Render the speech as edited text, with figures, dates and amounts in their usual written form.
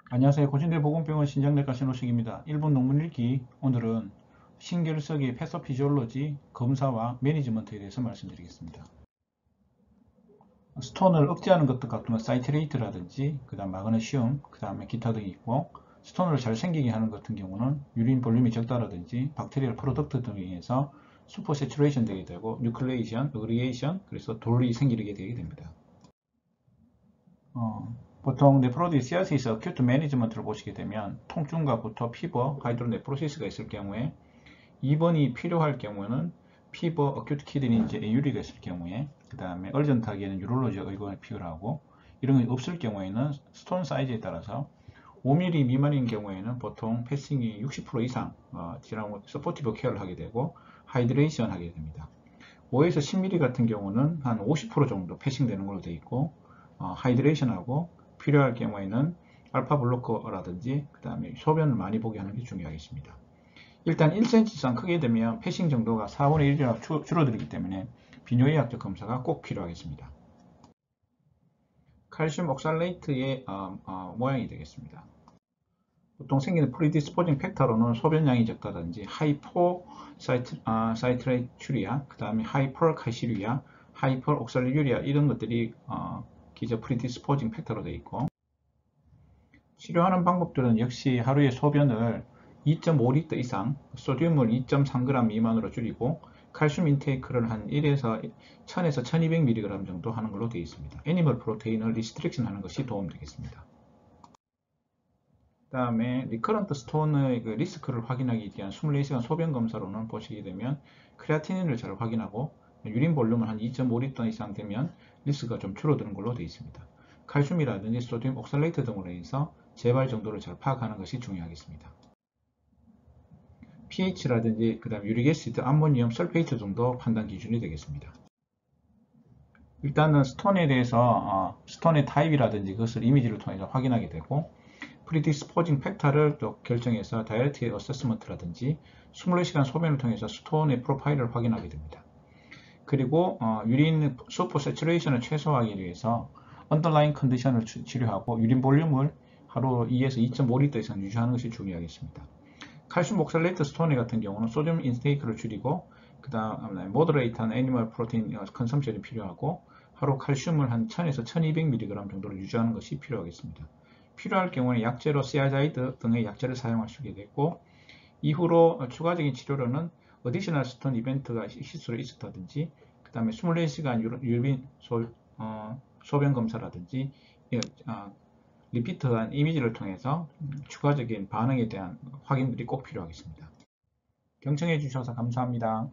안녕하세요. 고진대보건병원 신장내과 신호식입니다. 1분 논문 읽기. 오늘은 신결석의 패서피지올로지, 검사와 매니지먼트에 대해서 말씀드리겠습니다. 스톤을 억제하는 것도 같으면 사이트레이트라든지, 그 다음 마그네슘, 그 다음에 기타 등이 있고, 스톤을 잘 생기게 하는 것 같은 경우는 유린 볼륨이 적다라든지, 박테리얼 프로덕트 등에 의해서 슈퍼 세츄레이션 되게 되고, 뉴클레이션, 어그리에이션, 그래서 돌이 생기게 되게 됩니다. 보통 네프로디 CRC에서 어큐트 매니지먼트를 보시게 되면 통증과부터 피버, 하이드로네프로시스가 있을 경우에 입원이 필요할 경우에는 피버, 어큐트 키드니 이제 에유리가 있을 경우에 그 다음에 얼전트하게는 유롤로지 의원이 필요하고 이런 게 없을 경우에는 스톤 사이즈에 따라서 5mm 미만인 경우에는 보통 패싱이 60% 이상 서포티브 케어를 하게 되고 하이드레이션 하게 됩니다. 5에서 10mm 같은 경우는 한 50% 정도 패싱 되는 걸로 되어 있고 하이드레이션하고 필요할 경우에는 알파 블로커라든지 그 다음에 소변을 많이 보게 하는 게 중요하겠습니다. 일단 1cm 이상 크게 되면 패싱 정도가 4분의 1이나 줄어들기 때문에 비뇨의학적 검사가 꼭 필요하겠습니다. 칼슘 옥살레이트의 모양이 되겠습니다. 보통 생기는 프리디스포징 팩터로는 소변량이 적다든지 하이포 사이트레추리아, 그 다음에 하이퍼칼시리아, 하이퍼 옥살리유리아 이런 것들이 기저 프리디스포징 팩터로 되어 있고 치료하는 방법들은 역시 하루에 소변을 2.5리터 이상, 소듐을 2.3g 미만으로 줄이고 칼슘 인테이크를 한 1에서 1000에서 1200mg 정도 하는 걸로 되어 있습니다. 애니멀 프로테인을 리스트릭션 하는 것이 도움되겠습니다. 그 다음에 리커런트 스톤의 그 리스크를 확인하기 위한 24시간 소변 검사로는 보시게 되면 크레아티닌을 잘 확인하고 유린 볼륨은 한 2.5리터 이상 되면 리스크가 좀 줄어드는 걸로 되어 있습니다. 칼슘이라든지 소듐 옥살레이트 등으로 인해서 재발 정도를 잘 파악하는 것이 중요하겠습니다. pH라든지 그 다음 유릭애시드, 암모니엄, 설페이트 정도 판단 기준이 되겠습니다. 일단은 스톤에 대해서 스톤의 타입이라든지 그것을 이미지를 통해서 확인하게 되고 프리디스포징 팩터를 또 결정해서 다이어트 어세스먼트라든지 24시간 소변을 통해서 스톤의 프로파일을 확인하게 됩니다. 그리고 유린 슈퍼 세츄레이션을 최소화하기 위해서 언더라인 컨디션을 치료하고 유린 볼륨을 하루 2에서 2.5리터 이상 유지하는 것이 중요하겠습니다. 칼슘 옥살레이트 스톤 같은 경우는 소듐 인테이크를 줄이고 그 다음에 모더레이트한 애니멀 프로테인 컨섬션이 필요하고 하루 칼슘을 한 1000에서 1200mg 정도로 유지하는 것이 필요하겠습니다. 필요할 경우에 약제로 시아자이드 등의 약제를 사용할 수 있게 되고 이후로 추가적인 치료로는 어디셔널 스톤 이벤트가 실수로 있었다든지 그 다음에 24시간 유빈 소변 검사라든지 리피트한 이미지를 통해서 추가적인 반응에 대한 확인들이 꼭 필요하겠습니다. 경청해 주셔서 감사합니다.